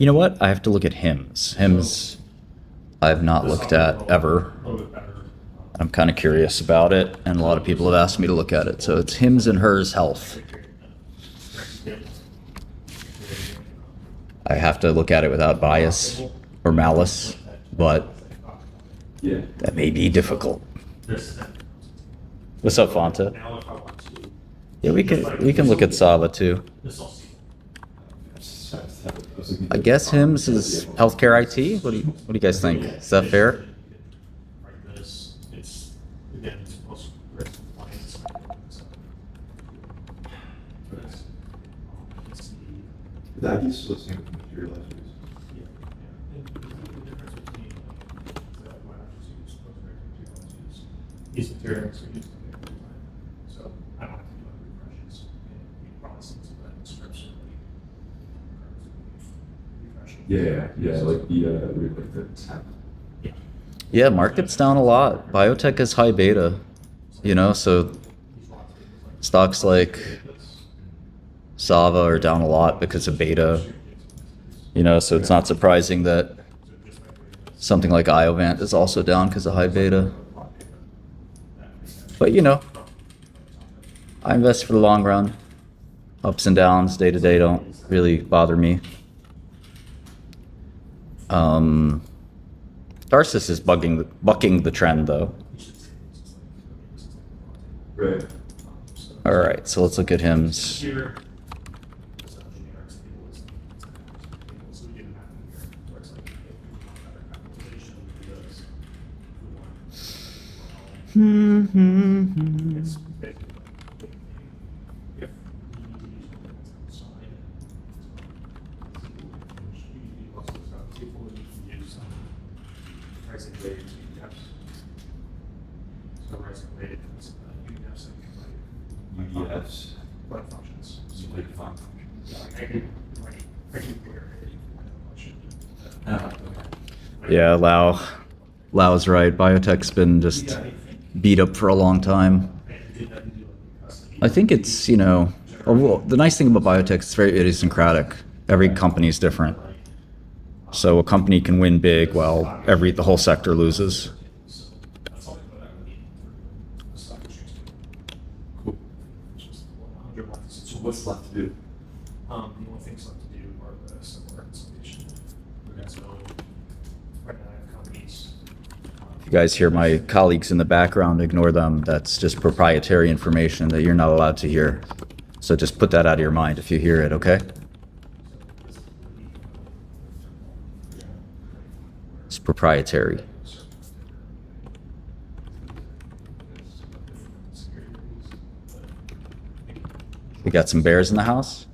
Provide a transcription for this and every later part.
You know what? I have to look at hymns. Hymns I've not looked at ever. I'm kind of curious about it, and a lot of people have asked me to look at it. So it's Hims and Hers Health. I have to look at it without bias or malice, but that may be difficult. What's up, Fanta? Yeah, we can look at Sava too. I guess Hims is healthcare IT. What do you guys think? Is that fair? That used to listening to materializers. These materials are used so I don't have to do other refreshes. And you probably see some of that scripts Yeah, like the tap. Yeah, market's down a lot. Biotech is high beta, so stocks like Sava are down a lot because of beta, so it's not surprising that something like Iovant is also down because of high beta. But I invest for the long run. Ups and downs, day to day, don't really bother me. Tarsus is bucking the trend, though. Right. All right, so let's look at Hims. UDFs. Yeah, Lau's right. Biotech's been just beat up for a long time. I think it's, well, the nice thing about biotech is it's very idiosyncratic. Every company is different. So a company can win big while the whole sector loses. Cool. So what's left to do? The only things left to do are the similar consolidation. So right now I have companies. If you guys hear my colleagues in the background, ignore them. That's just proprietary information that you're not allowed to hear. So just put that out of your mind if you hear it, okay? It's proprietary. We got some bears in the house.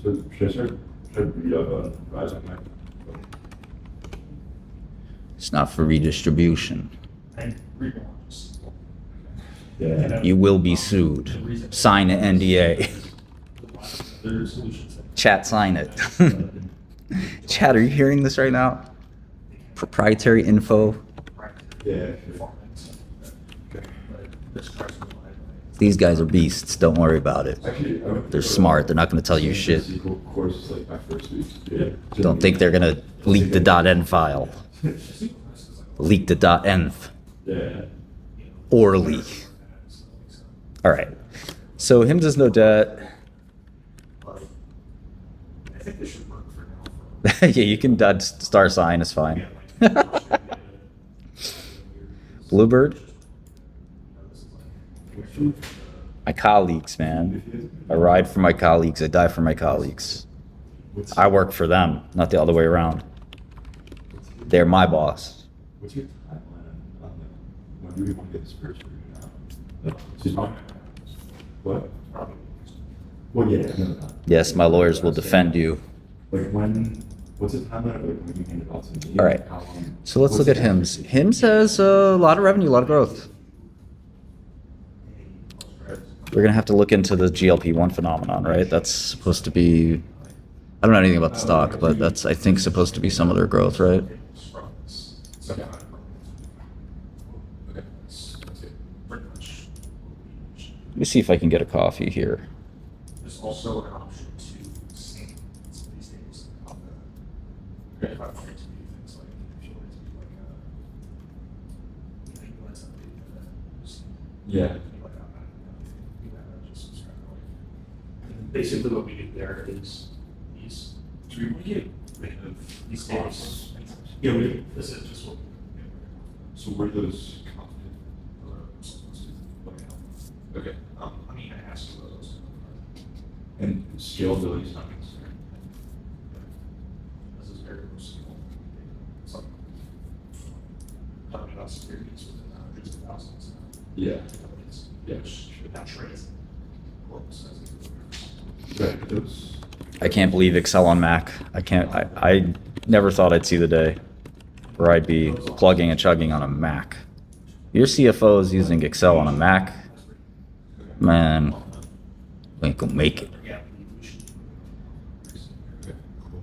So should I read up on Rising Mike? It's not for redistribution. Yeah. You will be sued. Sign an NDA. Chat, sign it. Chat, are you hearing this right now? Proprietary info. Yeah. These guys are beasts. Don't worry about it. Actually, They're smart. They're not going to tell you shit. SQL course is like my first week. Yeah. Don't think they're going to leak the .env file. Leak the .env. Yeah. Orally. All right. So him does no debt. Yeah, you can dot star sign is fine. Bluebird. My colleagues, man. I ride for my colleagues. I die for my colleagues. I work for them, not the other way around. They're my boss. What's your timeline on when do we want to get this first version out? What? Well, yeah. No. Yes, my lawyers will defend you. Like what's the timeline of when you hand it off to me? All right. How long? So let's look at Hims. Hims has a lot of revenue, a lot of growth. We're going to have to look into the GLP-1 phenomenon, right? That's supposed to be I don't know anything about the stock, but that's, I think, supposed to be some of their growth, right? From this. So, Okay. Okay, that's it. pretty much. Let me see if I can get a coffee here. There's also an option to sync some of these things on the. If I wanted to do things like, if you wanted to do like you know, you wanted something that just. Yeah. Like, you know, just subscribe to like. Basically, what we do there is these. So we want to get rid of These costs. days. Yeah, this is just what. So where do those come Like, in? Okay. I mean, I asked for those. And scalability is not concerned. This is very personal. It's like talking about securities within the hundreds of thousands. Yeah. Companies, Yeah. which that trades. Quotes as Right, but those. I can't believe Excel on Mac. I never thought I'd see the day where I'd be plugging and chugging on a Mac. Your CFO is using Excel on a Mac? Man, we ain't gonna make it. Yeah, we should. Okay, cool.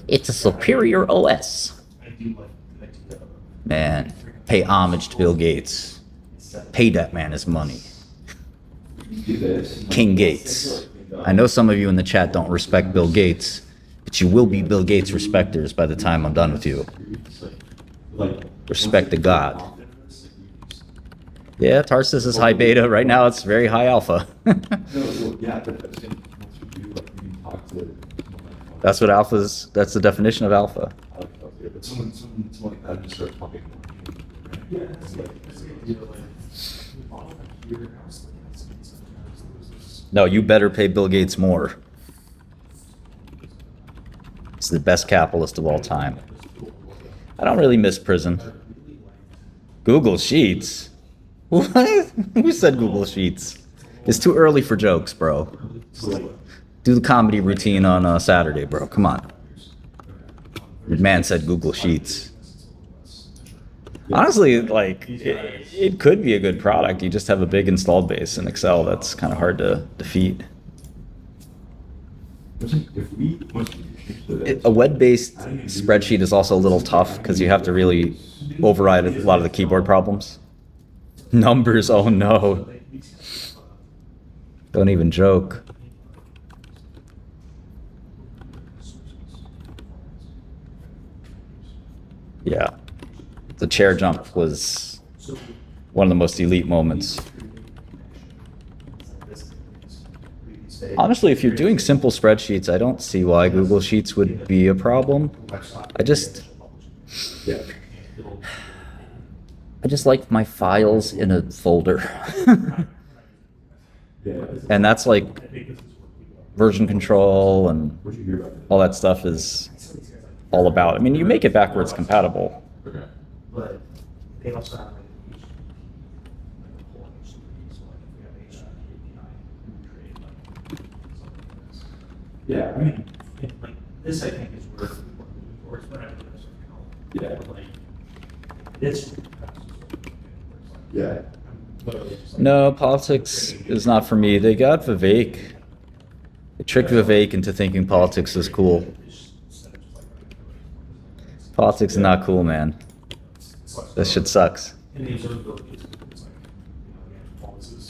It's a superior OS. I do like the idea of. Man, pay homage to Bill Gates. Pay that man his money. Do this. King Gates. I know some of you in the chat don't respect Bill Gates, but you will be Bill Gates respecters by the time I'm done with you. Respect to God. Yeah, Tarsus is high beta. Right now it's very high alpha. No, well, yeah, but once you do, like, you can talk to someone That's what alpha's, that's the definition of alpha. but someone like that just starts talking more. Yeah, that's the idea, like, all of here, I was looking at sometimes, there was this. No, you better pay Bill Gates more. He's the best capitalist of all time. I don't really miss prison. Google Sheets? What? Who said Google Sheets? It's too early for jokes, bro. Do the comedy routine on Saturday, bro. Come on. Your man said Google Sheets. Honestly, like, it could be a good product. You just have a big installed base in Excel that's kind of hard to defeat. If we, once we change the. A web-based spreadsheet is also a little tough because you have to really override a lot of the keyboard problems. Numbers, oh no. Don't even joke. Yeah. The chair jump was one of the most elite moments. Honestly, if you're doing simple spreadsheets, I don't see why Google Sheets would be a problem. I just like my files in a folder. And that's like version control and What'd you hear about it? all that stuff is all about. I mean, you make it backwards compatible. Okay. But they also have like a whole HTTP, so like if we have HTTP API, we create like something like this. Yeah, I mean, And, like this, I think is where we want to move towards, but I don't know, so, Yeah. but, like it's. yeah. No, politics is not for me. They got Vivek. They tricked Vivek into thinking politics is cool. Politics is not cool, man. That shit sucks.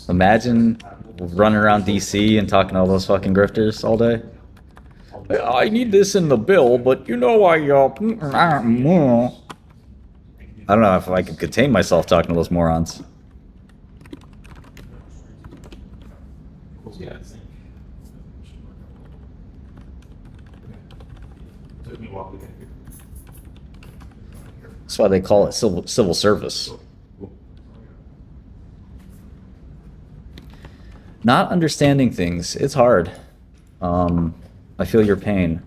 Imagine running around DC and talking to all those fucking grifters all day. I need this in the bill, but you know I don't know if I could contain myself talking to those morons. Took me a while to get here. That's why they call it civil service. Not understanding things, it's hard. I feel your pain.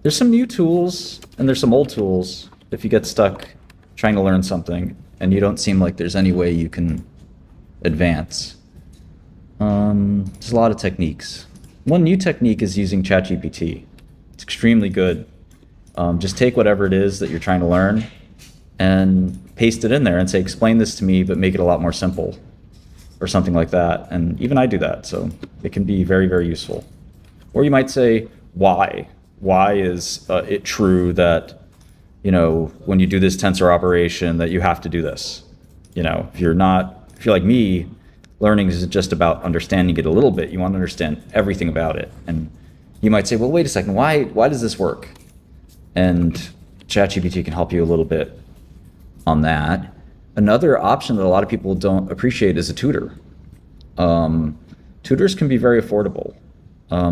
There's some new tools and there's some old tools if you get stuck trying to learn something and you don't seem like there's any way you can advance. There's a lot of techniques. One new technique is using ChatGPT. It's extremely good. Just take whatever it is that you're trying to learn and paste it in there and say, explain this to me, but make it a lot more simple or something like that. And even I do that, so it can be very, very useful. Or you might say, why? why is it true that, when you do this tensor operation that you have to do this? If you're like me, learning is just about understanding it a little bit. You want to understand everything about it. And you might say, well, wait a second, why does this work? And ChatGPT can help you a little bit on that. Another option that a lot of people don't appreciate is a tutor. Tutors can be very affordable.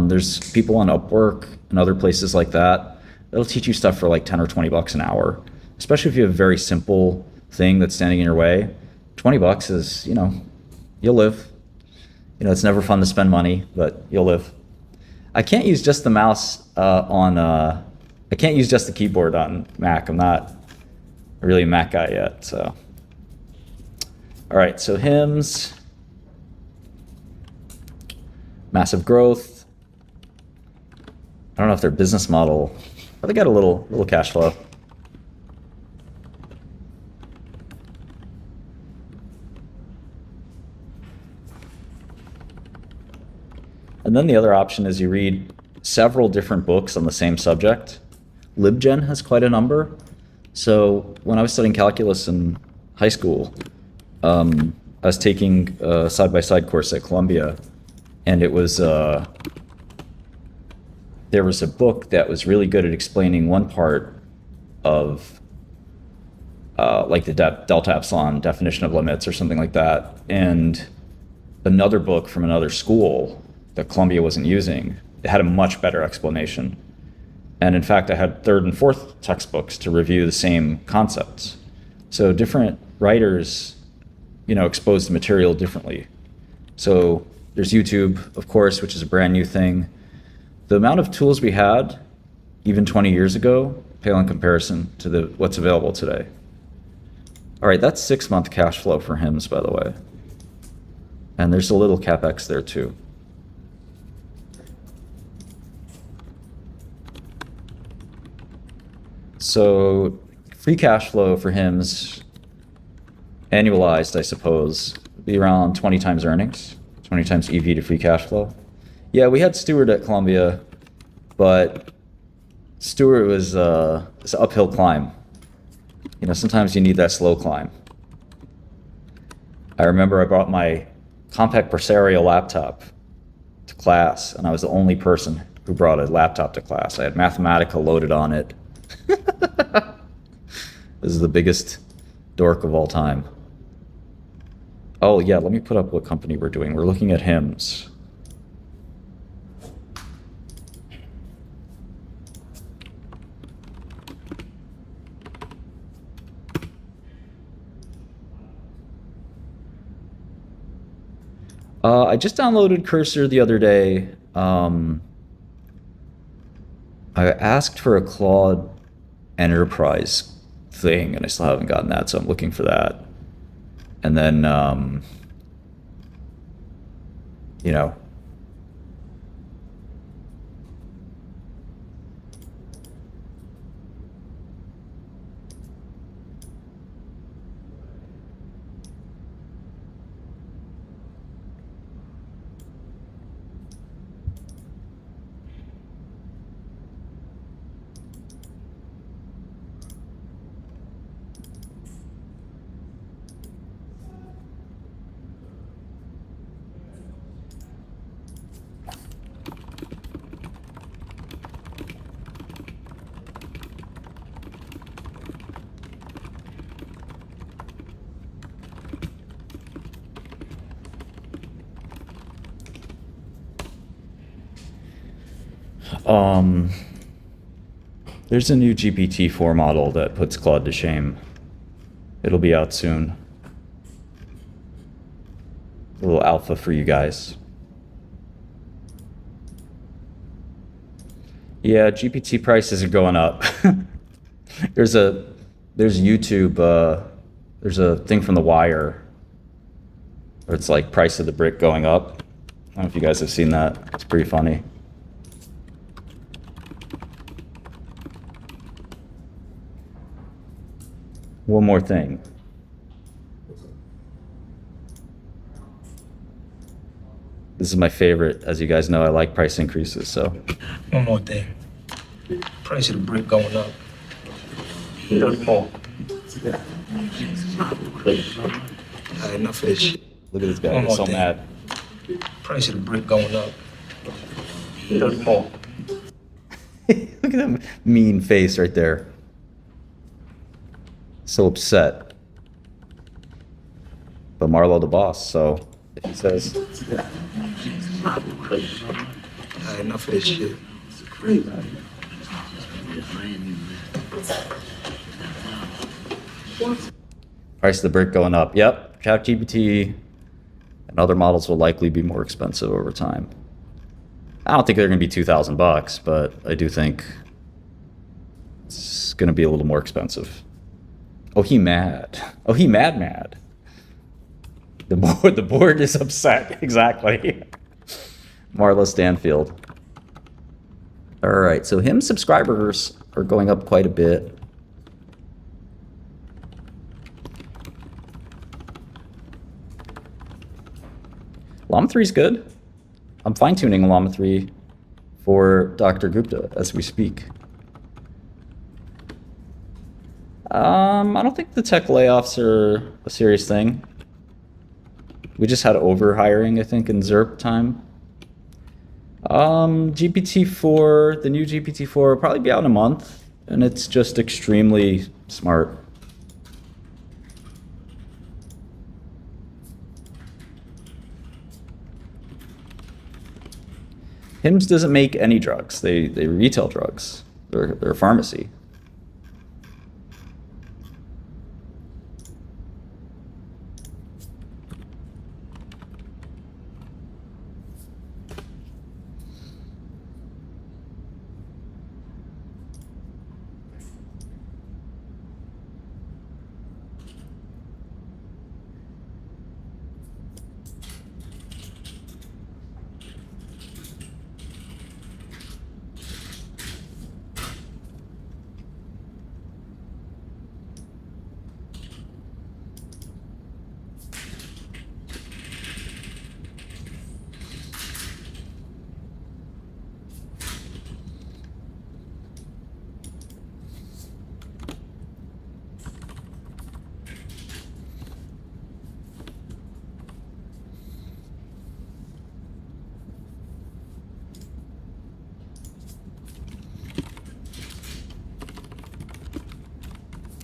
There's people on Upwork and other places like that that'll teach you stuff for like 10 or 20 bucks an hour, especially if you have a very simple thing that's standing in your way. 20 bucks is, you'll live. It's never fun to spend money, but you'll live. I can't use just the mouse I can't use just the keyboard on Mac. I'm not really a Mac guy yet, so. All right, so hymns, massive growth. I don't know if their business model, but they got a little cash flow. And then the other option is you read several different books on the same subject. LibGen has quite a number. So when I was studying calculus in high school, I was taking a side-by-side course at Columbia, and it was there was a book that was really good at explaining one part of like the delta epsilon definition of limits or something like that, and another book from another school that Columbia wasn't using. It had a much better explanation. And in fact, I had third and fourth textbooks to review the same concepts. So different writers, expose the material differently. So there's YouTube, of course, which is a brand new thing. The amount of tools we had, even 20 years ago, pale in comparison to what's available today. All right, that's 6-month cash flow for hymns, by the way. And there's a little CapEx there too. So free cash flow for hymns, annualized, I suppose, would be around 20 times earnings, 20 times EV to free cash flow. Yeah, we had Stewart at Columbia, but Stewart was it's an uphill climb. Sometimes you need that slow climb. I remember I brought my compact Presario laptop to class, and I was the only person who brought a laptop to class. I had Mathematica loaded on it. This is the biggest dork of all time. Oh yeah, let me put up what company we're doing. We're looking at hymns. I just downloaded Cursor the other day. I asked for a Claude Enterprise thing, and I still haven't gotten that, so I'm looking for that. And then, there's a new GPT-4 model that puts Claude to shame. It'll be out soon. A little alpha for you guys. Yeah, GPT prices are going up. There's YouTube, there's a thing from The Wire where it's like price of the brick going up. I don't know if you guys have seen that. It's pretty funny. One more thing. This is my favorite. As you guys know, I like price increases, so. One more thing. Price of the brick going up. 30 more. Alright, enough of this shit. Look at this guy. One He's more so thing. mad. Price of the brick going up. 30 more. Look at that mean face right there. So upset. But Marlo the boss, so if he says, Alright, enough of this shit. price of the brick going up. Yep, ChatGPT and other models will likely be more expensive over time. I don't think they're going to be $2,000, but I do think it's going to be a little more expensive. Oh, he mad. Oh, he mad. The board is upset. Exactly. Marla Stanfield. All right, so him subscribers are going up quite a bit. Llama 3 is good. I'm fine-tuning Llama 3 for Dr. Gupta as we speak. I don't think the tech layoffs are a serious thing. We just had over-hiring, I think, in ZERP time. GPT-4, the new GPT-4 will probably be out in a month, and it's just extremely smart. Hims doesn't make any drugs. They retail drugs. They're a pharmacy.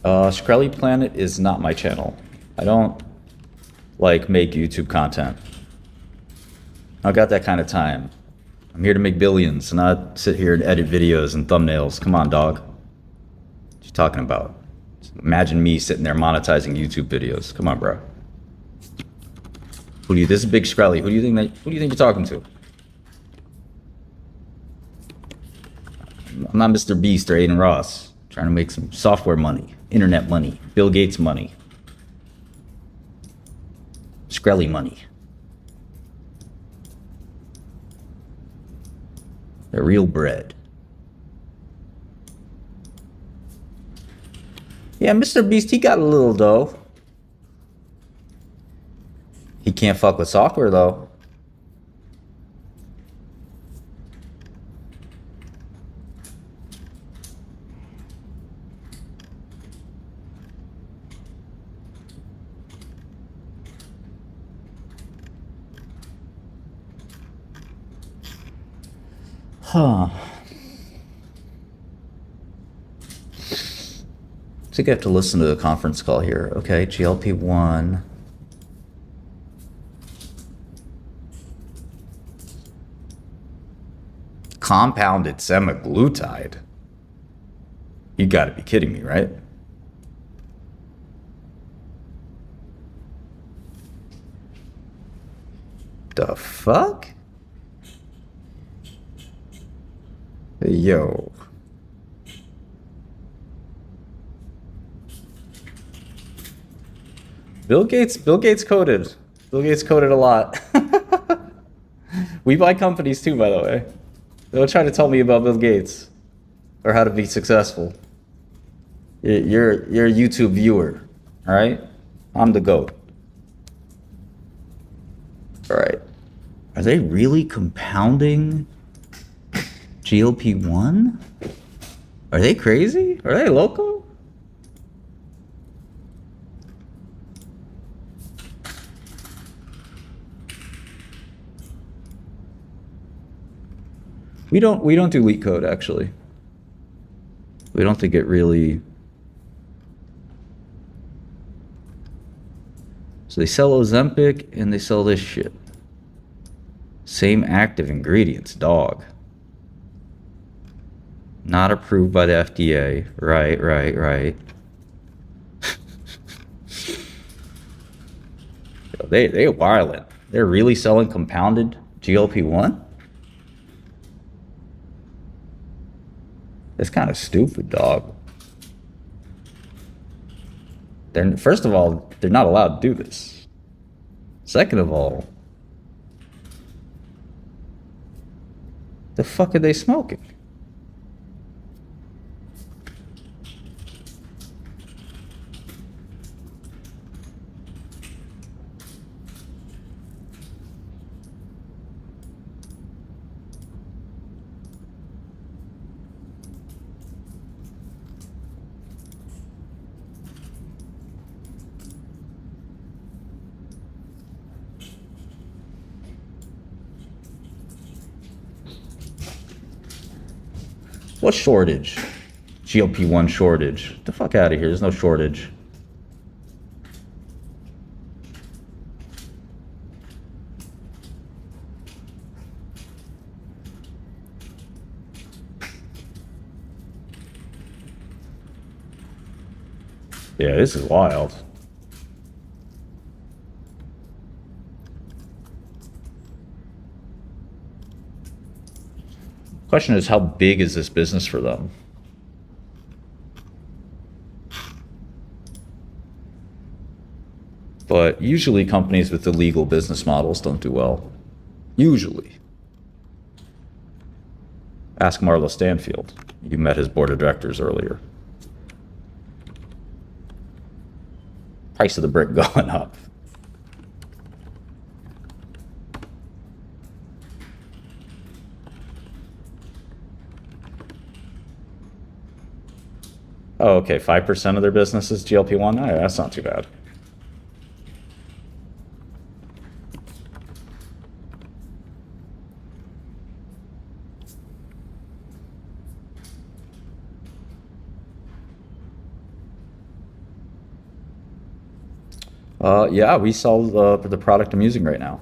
Shkreli Planet is not my channel. I don't make YouTube content. I don't got that kind of time. I'm here to make billions, not sit here and edit videos and thumbnails. Come on, dog. What you talking about? Just imagine me sitting there monetizing YouTube videos. Come on, bro. This is Big Shkreli. Who do you think you're talking to? I'm not Mr. Beast or Aiden Ross. I'm trying to make some software money. Internet money, Bill Gates money, Shkreli money. The real bread. Yeah, Mr. Beast, he got a little dough. He can't fuck with software though. Huh. I think I have to listen to the conference call here. Okay, GLP-1. Compounded semaglutide. You gotta be kidding me, right? The fuck? Yo. Bill Gates coded. Bill Gates coded a lot. We buy companies too, by the way. Don't try to tell me about Bill Gates or how to be successful. You're a YouTube viewer, all right? I'm the GOAT. All right. Are they really compounding GLP-1? Are they crazy? Are they loco? We don't do leak code actually. We don't think it really. So they sell Ozempic and they sell this shit. Same active ingredients, dog. Not approved by the FDA. Right. They wildin'. They're really selling compounded GLP-1? It's kind of stupid, dog. First of all, they're not allowed to do this. Second of all, the fuck are they smoking? What shortage? GLP-1 shortage. Get the fuck out of here. There's no shortage. Yeah, this is wild. Question is, how big is this business for them? But usually companies with illegal business models don't do well. Usually. Ask Marlo Stanfield. You met his board of directors earlier. Price of the brick going up. Oh, okay. 5% of their business is GLP-1? Oh, that's not too bad. Yeah, we sell the product I'm using right now.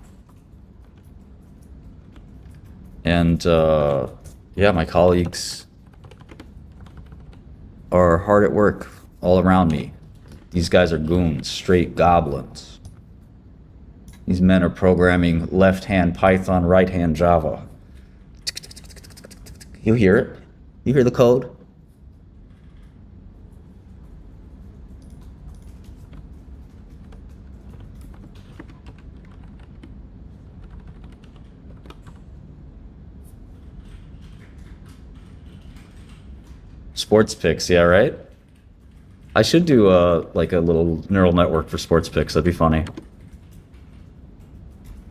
And yeah, my colleagues are hard at work all around me. These guys are goons, straight goblins. These men are programming left-hand Python, right-hand Java. You hear it? You hear the code? Sports picks, yeah, right? I should do like a little neural network for sports picks. That'd be funny.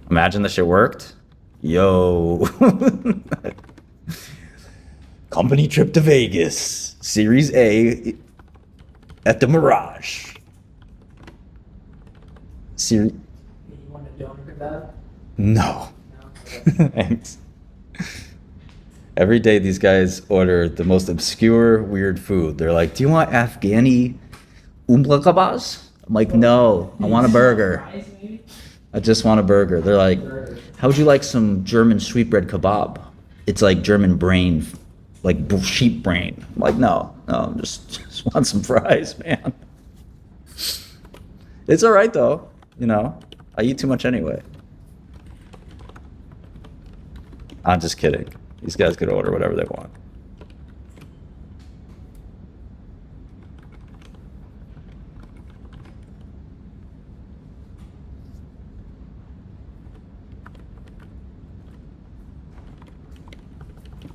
Imagine this shit worked. Yo. Company trip to Vegas. Series A at the Mirage. You want a donor kebab? No. No? Thanks. Every day these guys order the most obscure, weird food. They're like, do you want Afghani umlakabas? I'm like, no, I want a burger. Fries, maybe? I just want a burger. They're like, how would you like some German sweetbread kebab? It's like German brain, like sheep brain. I'm like, no, just want some fries, man. It's all right though, you know. I eat too much anyway. I'm just kidding. These guys could order whatever they want.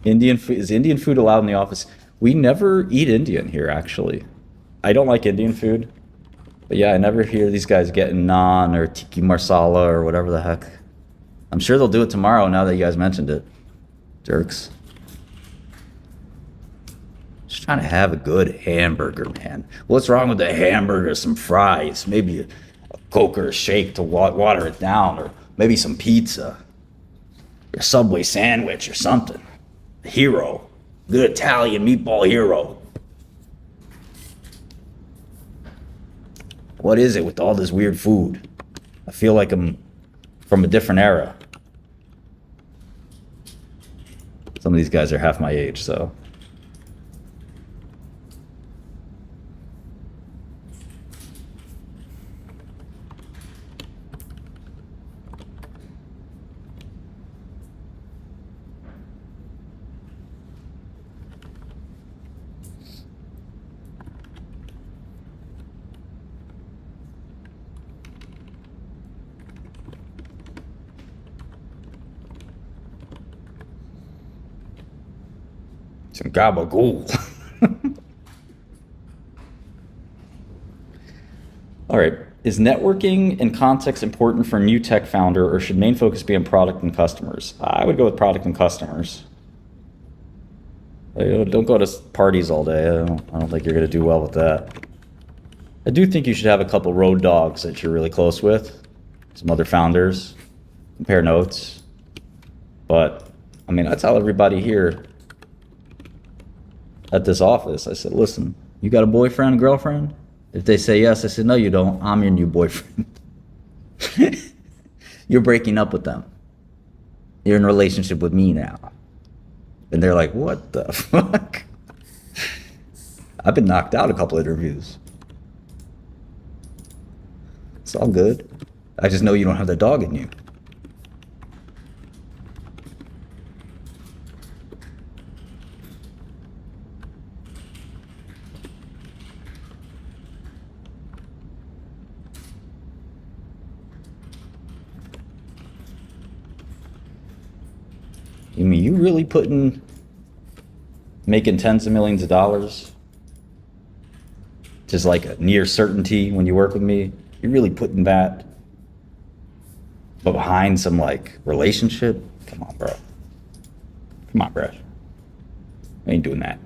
Is Indian food allowed in the office? We never eat Indian here, actually. I don't like Indian food. But yeah, I never hear these guys getting naan or tiki marsala or whatever the heck. I'm sure they'll do it tomorrow now that you guys mentioned it. Jerks. trying to have a good hamburger, man. What's wrong with a hamburger? Some fries, maybe a Coke or a shake to water it down, or maybe some pizza, or a Subway sandwich or something. A hero, good Italian meatball hero. What is it with all this weird food? I feel like I'm from a different era. Some of these guys are half my age, so. Some gabagool. All right. Is networking and context important for a new tech founder, or should main focus be on product and customers? I would go with product and customers. Don't go to parties all day. I don't think you're going to do well with that. I do think you should have a couple road dogs that you're really close with, some other founders, compare notes. But, I mean, I tell everybody here at this office, I said, listen, you got a boyfriend, girlfriend? If they say yes, I said, no, you don't. I'm your new boyfriend. You're breaking up with them. You're in a relationship with me now. And they're like, what the fuck? I've been knocked out a couple interviews. It's all good. I just know you don't have that dog in you. You mean you really making tens of millions of dollars? Just like a near certainty when you work with me? You're really putting that behind some like relationship? Come on, bro. Come on, bro. We ain't doing that.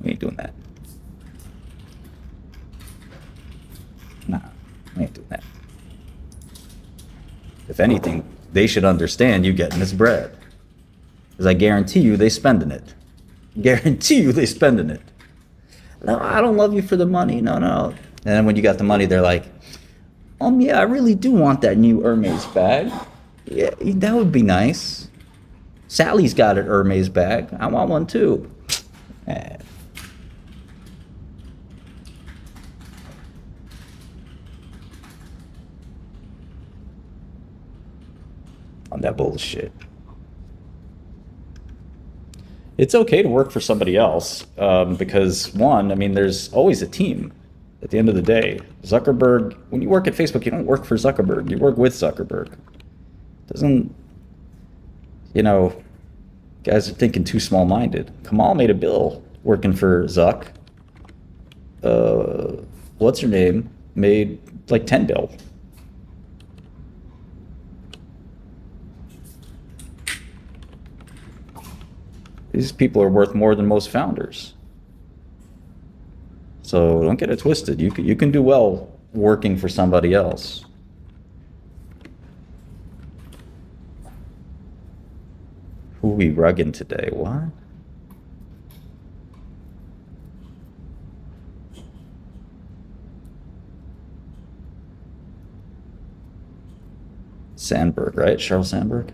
We ain't doing that. Nah, we ain't doing that. If anything, they should understand you getting this bread. Because I guarantee you they spending it. Guarantee you they spending it. No, I don't love you for the money. No. And then when you got the money, they're like, yeah, I really do want that new Hermes bag. Yeah, that would be nice. Sally's got an Hermes bag. I want one too. Eh. On that bullshit. It's okay to work for somebody else because, one, I mean, there's always a team at the end of the day. Zuckerberg, when you work at Facebook, you don't work for Zuckerberg. You work with Zuckerberg. Doesn't, guys are thinking too small-minded. Kamal made a bill working for Zuck. What's her name? Made like 10 bill. These people are worth more than most founders. So don't get it twisted. You can do well working for somebody else. Who we rugging today? What? Sandberg, right? Sheryl Sandberg?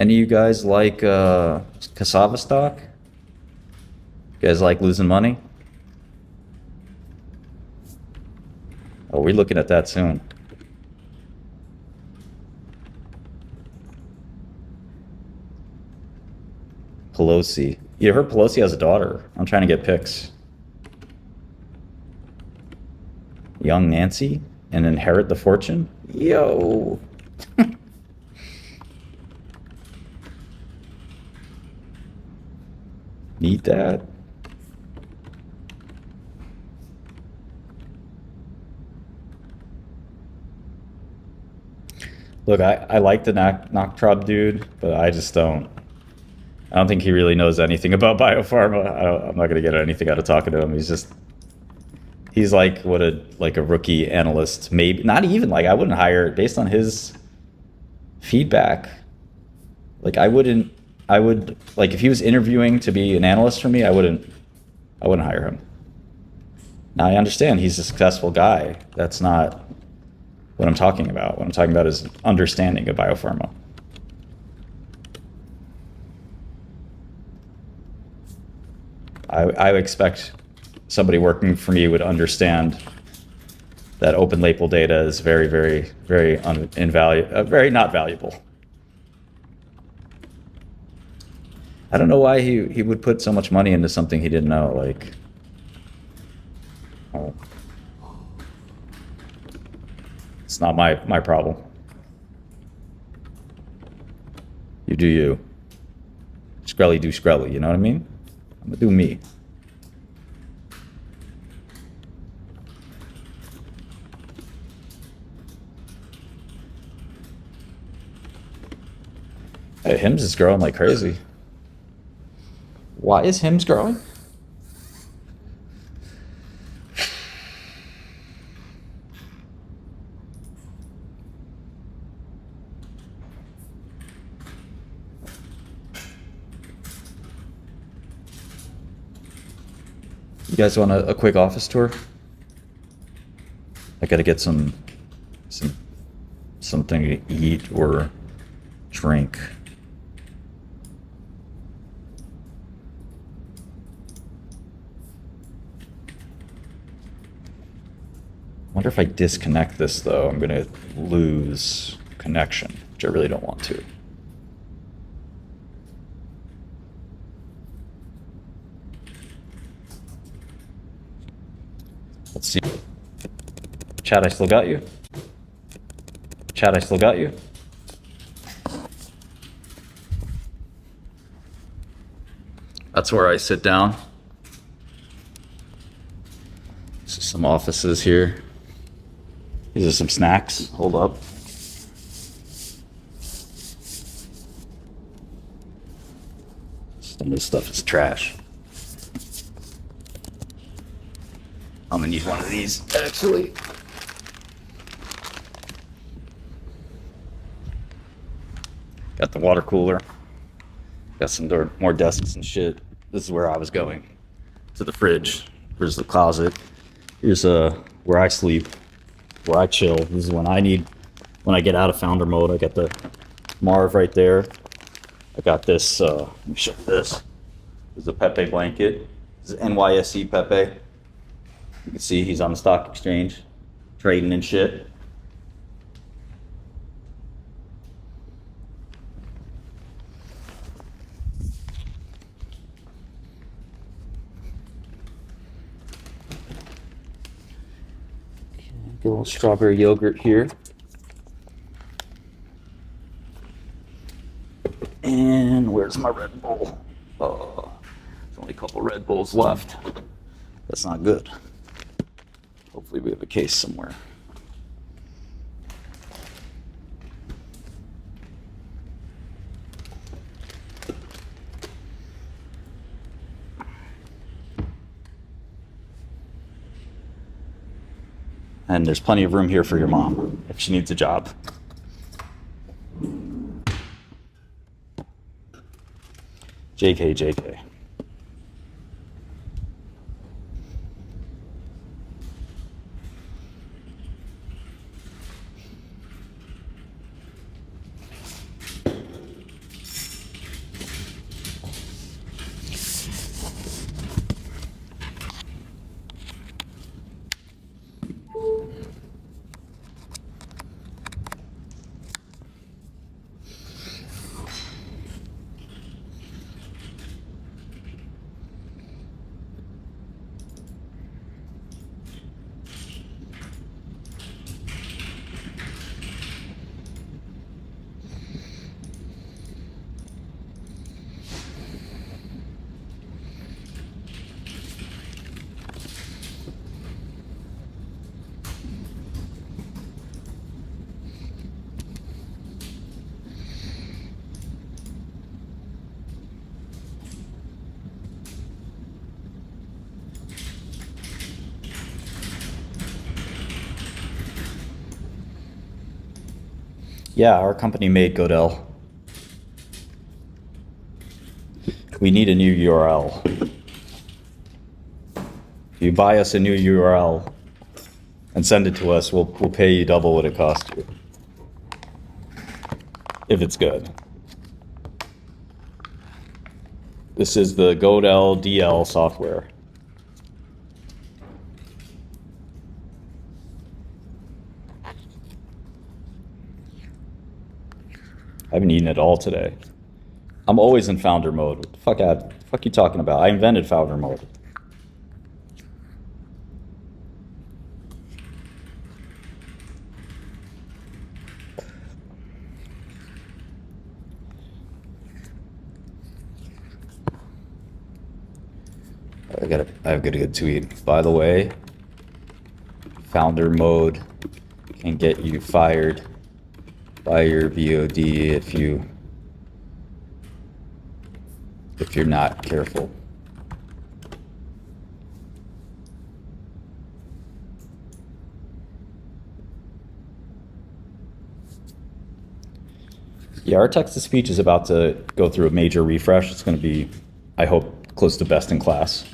Any of you guys like cassava stock? You guys like losing money? Oh, we're looking at that soon. Pelosi. You heard Pelosi has a daughter. I'm trying to get pics. Young Nancy and inherit the fortune? Yo. Need that? Look, I like the Noctrob dude, but I just don't. I don't think he really knows anything about biopharma. I'm not gonna get anything out of talking to him. He's like what a rookie analyst, maybe not even like I wouldn't hire based on his feedback. Like I would like if he was interviewing to be an analyst for me, I wouldn't hire him. Now I understand he's a successful guy. That's not what I'm talking about. What I'm talking about is understanding of biopharma. I expect somebody working for me would understand that open label data is very, very, very very not valuable. I don't know why he would put so much money into something he didn't know. Like, oh, it's not my problem. You do you. Shkreli do Shkreli. You know what I mean? I'm gonna do me. Hey, Hims is growing like crazy. Why is Hims growing? You guys want a quick office tour? I gotta get something to eat or drink. Wonder if I disconnect this though, I'm gonna lose connection, which I really don't want to. Let's see. Chat, I still got you. Chat, I still got you. That's where I sit down. This is some offices here. These are some snacks. Hold up. Some of this stuff is trash. I'm gonna need one of these, actually. Got the water cooler. Got some more desks and shit. This is where I was going. To the fridge. Here's the closet. Here's where I sleep, where I chill. This is when I get out of founder mode. I got the Marv right there. I got this, let me show you this. This is a Pepe blanket. This is NYSE Pepe. You can see he's on the stock exchange, trading and shit. Get a little strawberry yogurt here. And where's my Red Bull? There's only a couple Red Bulls left. That's not good. Hopefully we have a case somewhere. And there's plenty of room here for your mom if she needs a job. JK, JK. Yeah, our company made Godel. We need a new URL. If you buy us a new URL and send it to us, we'll pay you double what it cost you. If it's good. This is the Godel DL software. I haven't eaten it all today. I'm always in founder mode. What the fuck you talking about? I invented founder mode. I've got a good tweet. By the way, founder mode can get you fired by your VOD if you're not careful. Yeah, our text-to-speech is about to go through a major refresh. It's going to be, I hope, close to best in class.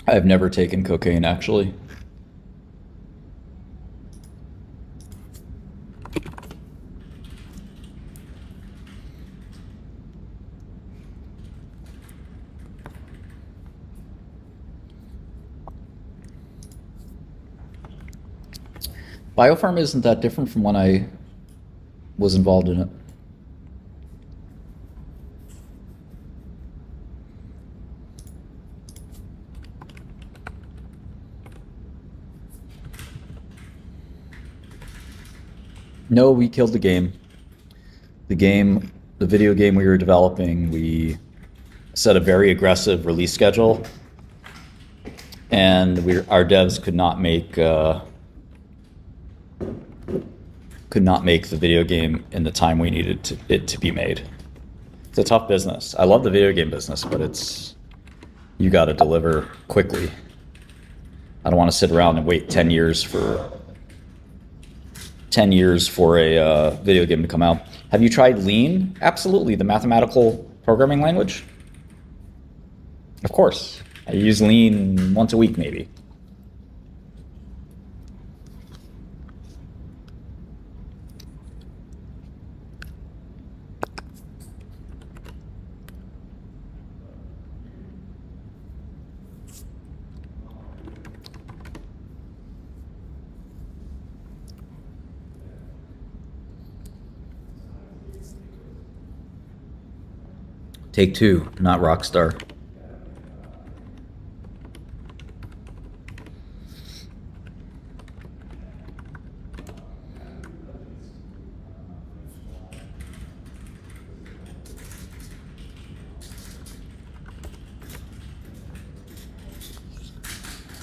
I've never taken cocaine, actually. Biopharm isn't that different from when I was involved in it. No, we killed the game. The video game we were developing, we set a very aggressive release schedule, and our devs could not make the video game in the time we needed it to be made. It's a tough business. I love the video game business, but you got to deliver quickly. I don't want to sit around and wait 10 years for a video game to come out. Have you tried Lean? Absolutely, the mathematical programming language. Of course, I use Lean once a week, maybe. Take Two, not Rockstar.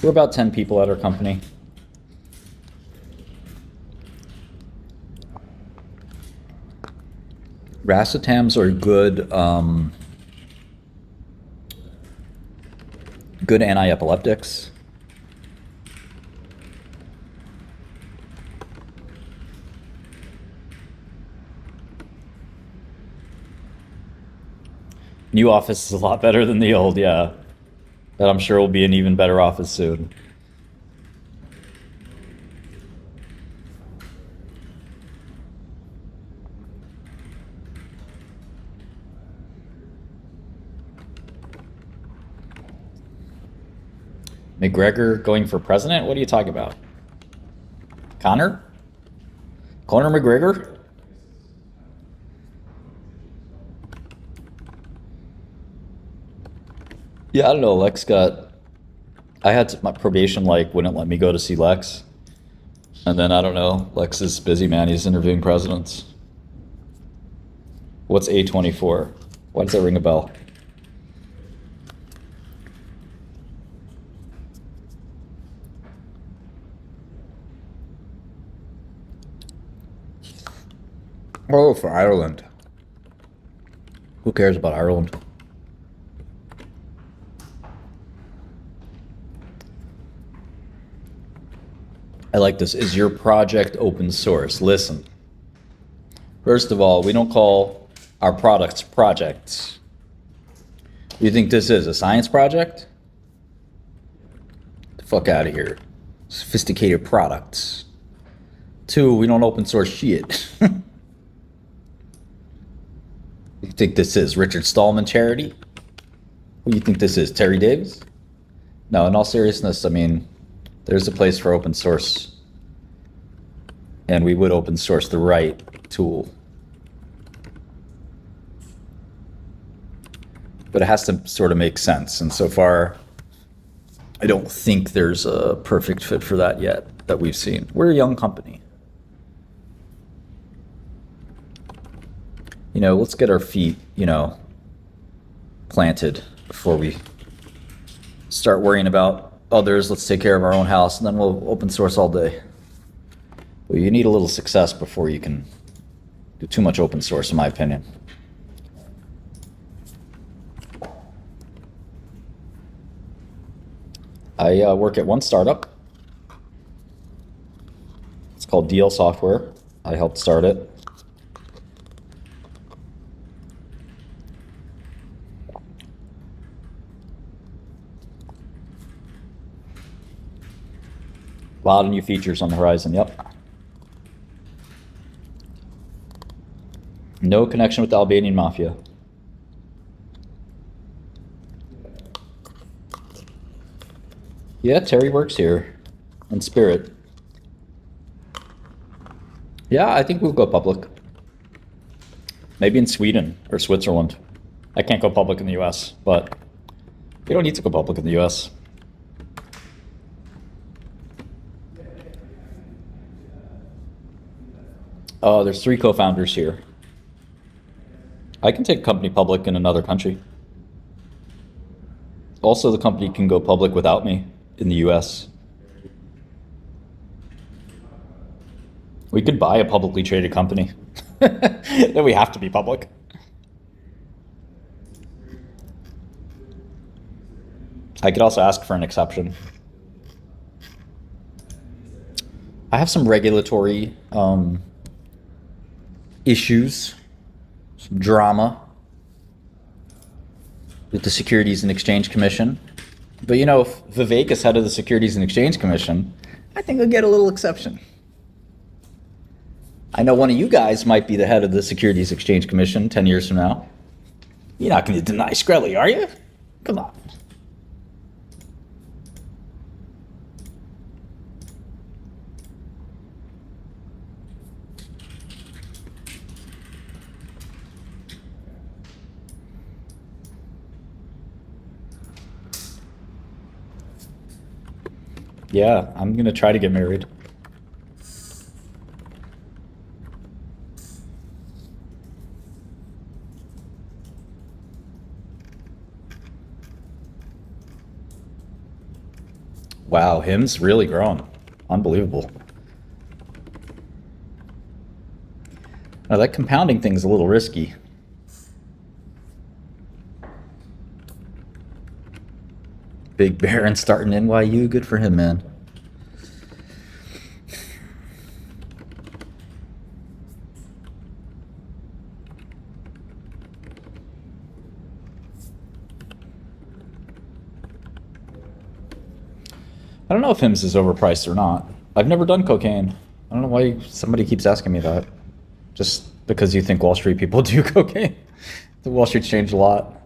We're about 10 people at our company. Racetams are good, good anti-epileptics. New office is a lot better than the old, yeah. But I'm sure will be an even better office soon. McGregor going for president? What are you talking about? Conor McGregor? Yeah, I don't know. I had my probation wouldn't let me go to see Lex. And then I don't know. Lex is busy, man. He's interviewing presidents. What's A24? Why does that ring a bell? Oh, for Ireland. Who cares about Ireland? I like this. Is your project open source? Listen. First of all, we don't call our products projects. You think this is a science project? Get the fuck out of here. Sophisticated products. 2, we don't open source shit. You think this is Richard Stallman charity? Who do you think this is? Terry Davis? No, in all seriousness, I mean, there's a place for open source. And we would open source the right tool. But it has to sort of make sense. And so far, I don't think there's a perfect fit for that yet that we've seen. We're a young company. You know, let's get our feet, you know, planted before we start worrying about others. Let's take care of our own house, and then we'll open source all day. Well, you need a little success before you can do too much open source, in my opinion. I work at one startup. It's called DL Software. I helped start it. A lot of new features on the horizon, yep. No connection with the Albanian mafia. Yeah, Terry works here. In spirit. Yeah, I think we'll go public. Maybe in Sweden or Switzerland. I can't go public in the US, but we don't need to go public in the US. There's 3 co-founders here. I can take a company public in another country. Also, the company can go public without me in the US. We could buy a publicly traded company. Then we have to be public. I could also ask for an exception. I have some regulatory issues, some drama with the Securities and Exchange Commission. But you know, if Vivek is head of the Securities and Exchange Commission, I think I'll get a little exception. I know one of you guys might be the head of the Securities Exchange Commission 10 years from now. You're not going to deny Shkreli, are you? Come on. Yeah, I'm going to try to get married. Wow, him's really grown. Unbelievable. Now that compounding thing's a little risky. Big Baron starting NYU, good for him, man. I don't know if Hims is overpriced or not. I've never done cocaine. I don't know why somebody keeps asking me that. Just because you think Wall Street people do cocaine. The Wall Street's changed a lot.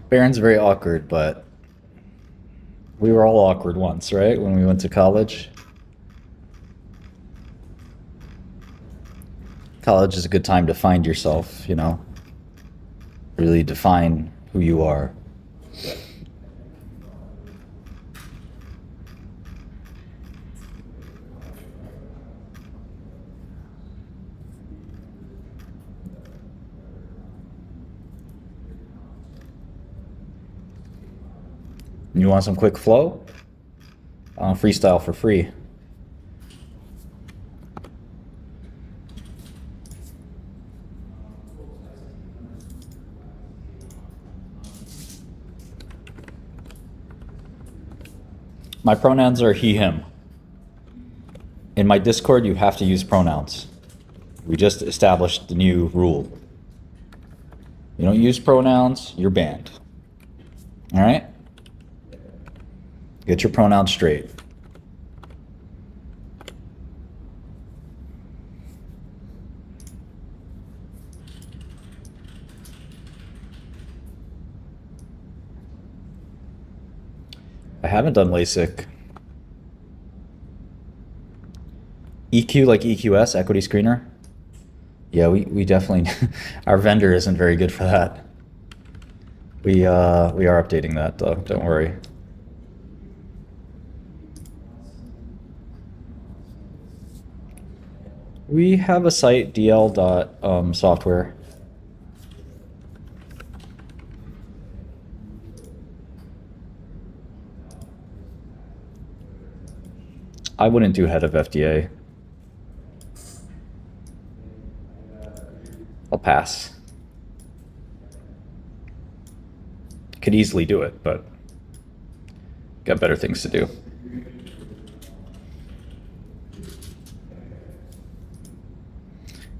Baron's very awkward, but we were all awkward once, right? When we went to college. College is a good time to find yourself, you know? Really define who you are. You want some quick flow? Freestyle for free. My pronouns are he, him. In my Discord, you have to use pronouns. We just established the new rule. You don't use pronouns, you're banned. All right? Get your pronouns straight. I haven't done LASIK. EQ like EQS, equity screener? Yeah, we definitely, our vendor isn't very good for that. We are updating that though, don't worry. We have a site, dl.software. I wouldn't do head of FDA. I'll pass. Could easily do it, but got better things to do.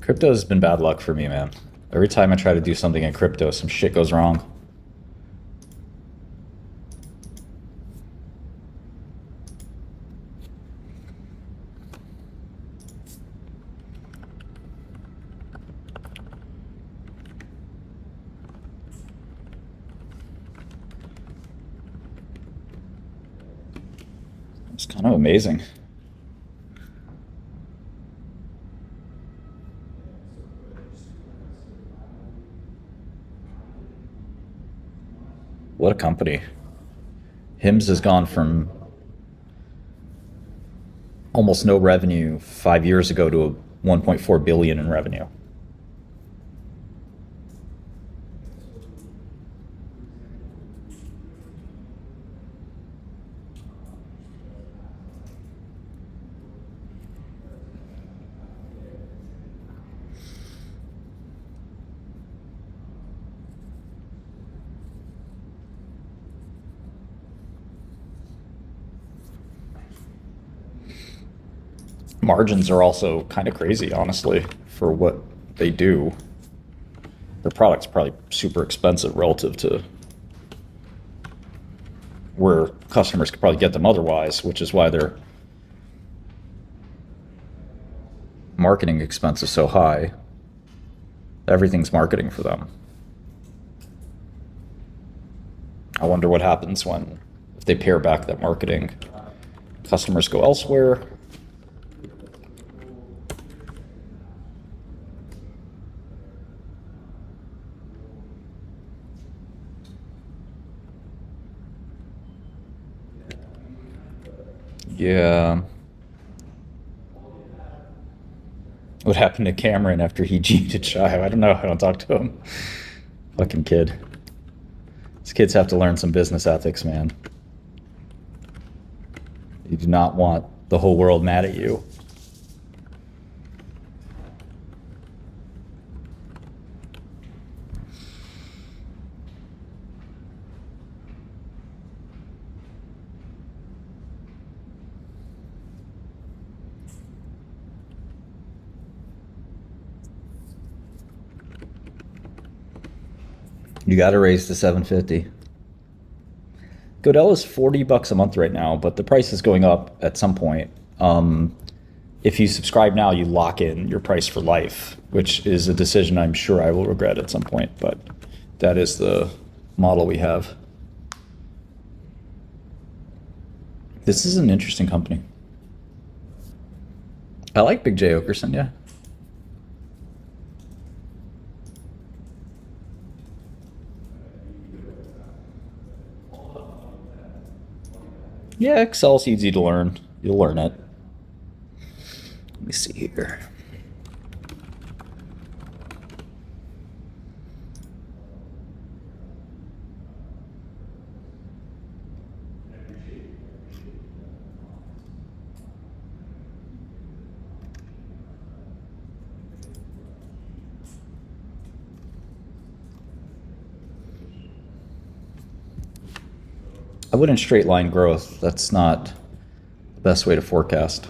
Crypto has been bad luck for me, man. Every time I try to do something in crypto, some shit goes wrong. It's kind of amazing. What a company. HIMS has gone from almost no revenue 5 years ago to 1.4 billion in revenue. Margins are also kind of crazy, honestly, for what they do. Their product's probably super expensive relative to where customers could probably get them otherwise, which is why their marketing expense is so high. Everything's marketing for them. I wonder what happens when, if they pare back that marketing, customers go elsewhere. Yeah. What happened to Cameron after he cheated Shy? I don't know. I don't talk to him. Fucking kid. These kids have to learn some business ethics, man. You do not want the whole world mad at you. You got to raise to 750. Godel is $40 a month right now, but the price is going up at some point. If you subscribe now, you lock in your price for life, which is a decision I'm sure I will regret at some point, but that is the model we have. This is an interesting company. I like Big J Okerson, yeah. Yeah, Excel's easy to learn. You'll learn it. Let me see here. I wouldn't straight line growth. That's not the best way to forecast.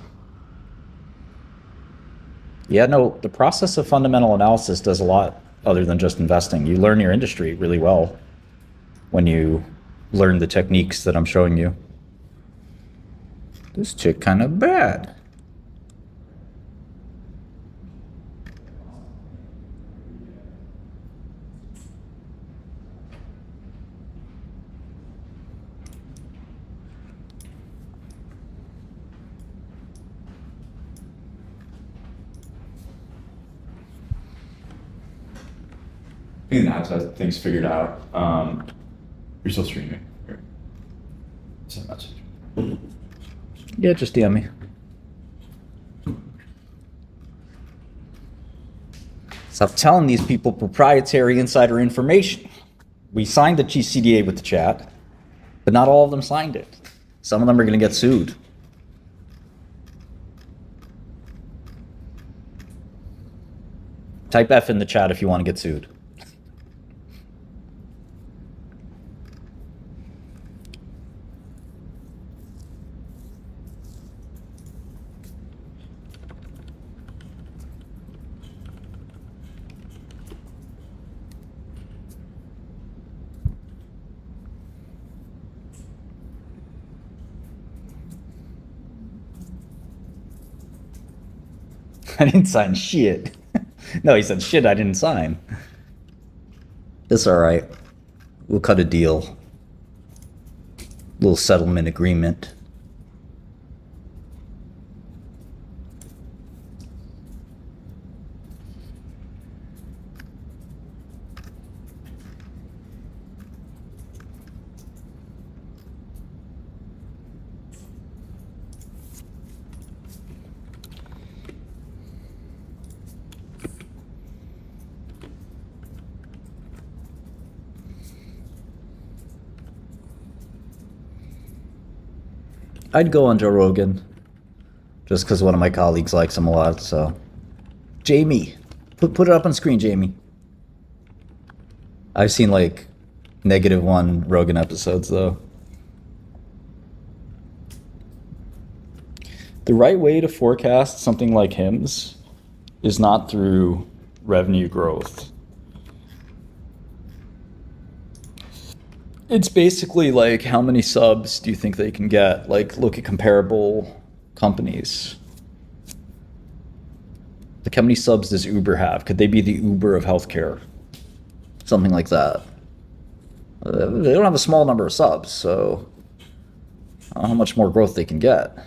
Yeah, no, the process of fundamental analysis does a lot other than just investing. You learn your industry really well when you learn the techniques that I'm showing you. This chick kind of bad. I think that's how things figured out. You're still streaming. Here. Send a message. Yeah, just DM me. Stop telling these people proprietary insider information. We signed the GCDA with the chat, but not all of them signed it. Some of them are going to get sued. Type F in the chat if you want to get sued. I didn't sign shit. No, he said shit I didn't sign. It's all right. We'll cut a deal. Little settlement agreement. I'd go on Joe Rogan, just because one of my colleagues likes him a lot. So, Jamie, put it up on screen, Jamie. I've seen like -1 Rogan episodes though. The right way to forecast something like Hims is not through revenue growth. It's basically like, how many subs do you think they can get? Like, look at comparable companies. Like, how many subs does Uber have? Could they be the Uber of healthcare? Something like that. They don't have a small number of subs, so I don't know how much more growth they can get.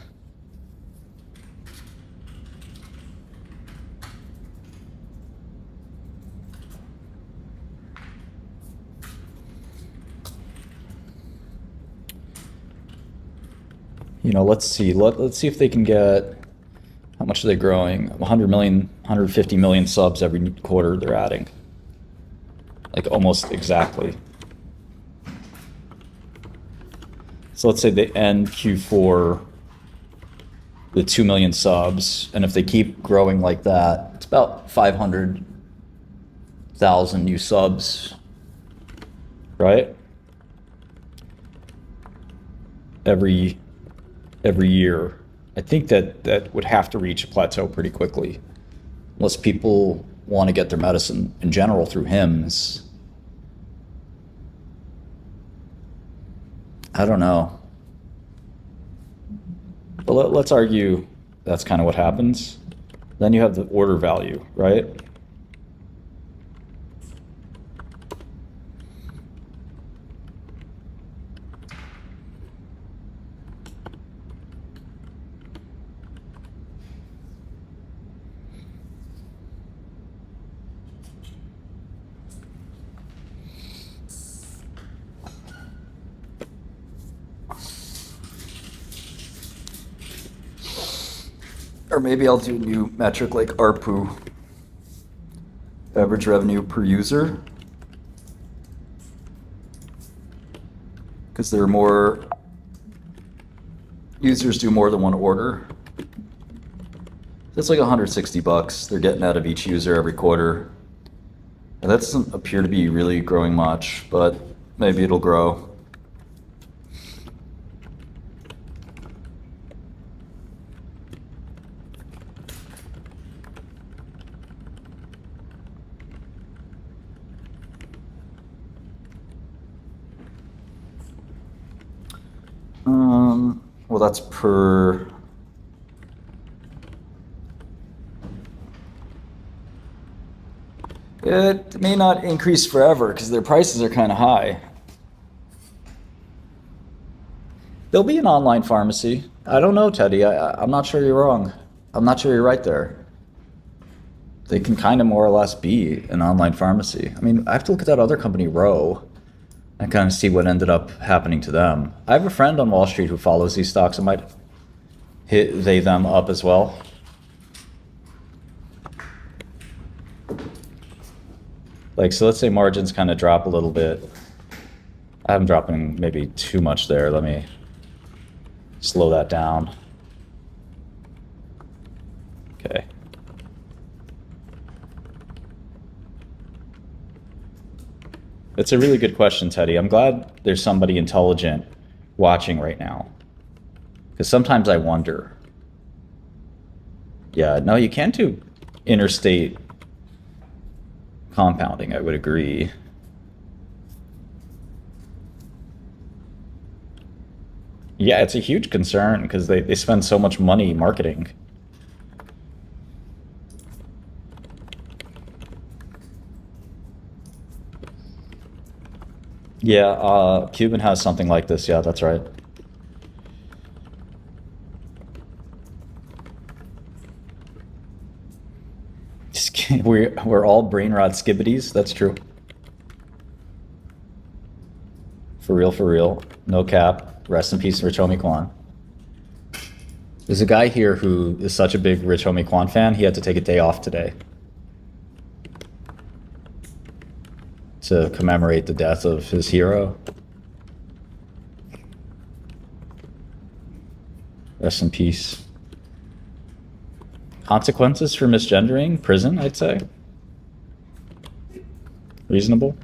You know, let's see. Let's see if they can get, how much are they growing? 100 million, 150 million subs every quarter they're adding. Like almost exactly. So let's say they end Q4 with 2 million subs, and if they keep growing like that, it's about 500,000 new subs, right? Every year. I think that would have to reach a plateau pretty quickly, unless people want to get their medicine in general through Hims. I don't know. But let's argue that's kind of what happens. Then you have the order value, right? Or maybe I'll do a new metric like ARPU, average revenue per user, because there are more users do more than one order. That's like $160 they're getting out of each user every quarter. And that doesn't appear to be really growing much, but maybe it'll grow. Well, that's per. It may not increase forever because their prices are kind of high. There'll be an online pharmacy. I don't know, Teddy. I'm not sure you're wrong. I'm not sure you're right there. They can kind of more or less be an online pharmacy. I mean, I have to look at that other company, Row, and kind of see what ended up happening to them. I have a friend on Wall Street who follows these stocks. I might hit them up as well. Like, so let's say margins kind of drop a little bit. I am dropping maybe too much there. Let me slow that down. Okay. It's a really good question, Teddy. I'm glad there's somebody intelligent watching right now. Because sometimes I wonder. Yeah, no, you can't do interstate compounding, I would agree. Yeah, it's a huge concern because they spend so much money marketing. Yeah, Cuban has something like this. Yeah, that's right. We're all brain rot skibbities. That's true. For real, for real. No cap. Rest in peace, Rich Homie Kwan. There's a guy here who is such a big Rich Homie Kwan fan, he had to take a day off today to commemorate the death of his hero. Rest in peace. Consequences for misgendering? Prison, I'd say. Reasonable.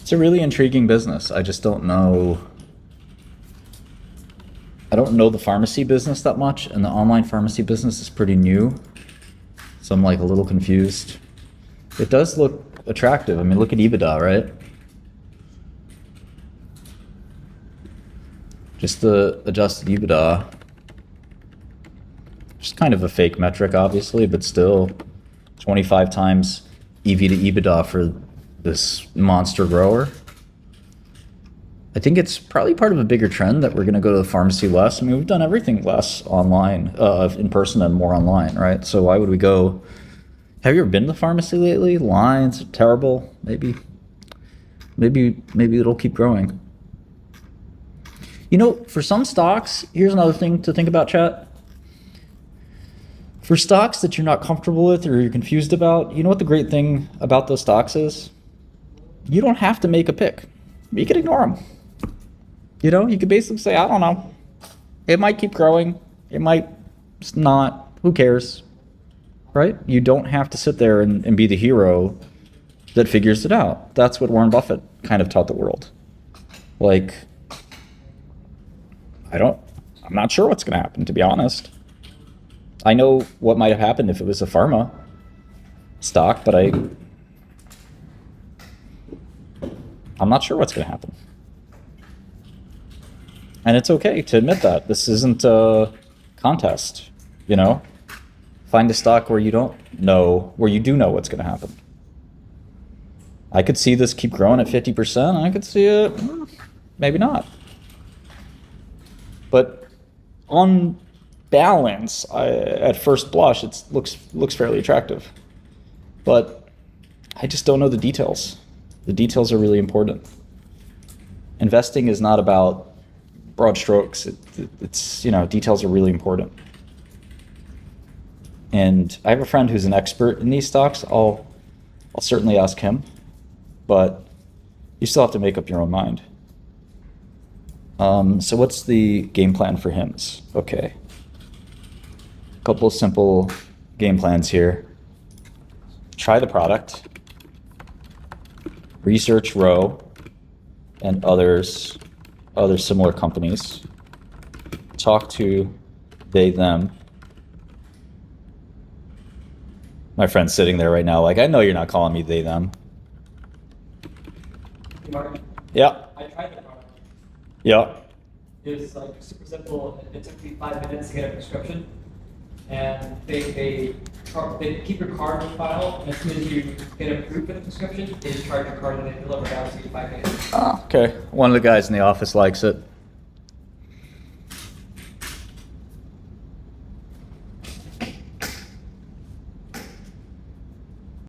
It's a really intriguing business. I just don't know. I don't know the pharmacy business that much, and the online pharmacy business is pretty new. So I'm like a little confused. It does look attractive. I mean, look at EBITDA, right? Just the adjusted EBITDA. Just kind of a fake metric, obviously, but still 25 times EV to EBITDA for this monster grower. I think it's probably part of a bigger trend that we're going to go to the pharmacy less. I mean, we've done everything less online, in person and more online, right? So why would we go? Have you ever been to the pharmacy lately? Lines, terrible. Maybe it'll keep growing. You know, for some stocks, here's another thing to think about, chat. For stocks that you're not comfortable with or you're confused about, you know what the great thing about those stocks is? You don't have to make a pick. You can ignore them. You know, you could basically say, I don't know. It might keep growing. It might not. Who cares? Right? You don't have to sit there and be the hero that figures it out. That's what Warren Buffett kind of taught the world. Like, I'm not sure what's going to happen, to be honest. I know what might have happened if it was a pharma stock, but I'm not sure what's going to happen. And it's okay to admit that. This isn't a contest, you know? Find a stock where you don't know, where you do know what's going to happen. I could see this keep growing at 50%. I could see it, maybe not. But on balance, at first blush, it looks fairly attractive. But I just don't know the details. The details are really important. Investing is not about broad strokes. It's, you know, details are really important. And I have a friend who's an expert in these stocks. I'll certainly ask him, but you still have to make up your own mind. So what's the game plan for HIMS? Okay. A couple of simple game plans here. Try the product. Research Row. and other similar companies. Talk to they, them. My friend's sitting there right now like, I know you're not calling me they, them. Martin, Yeah, I tried the product. yeah. It was like super simple. It took me 5 minutes to get a prescription. And they keep your card in file, and as soon as you get approved for the prescription, they just charge your card and they deliver it out to you in 5 minutes. Ah, okay. One of the guys in the office likes it.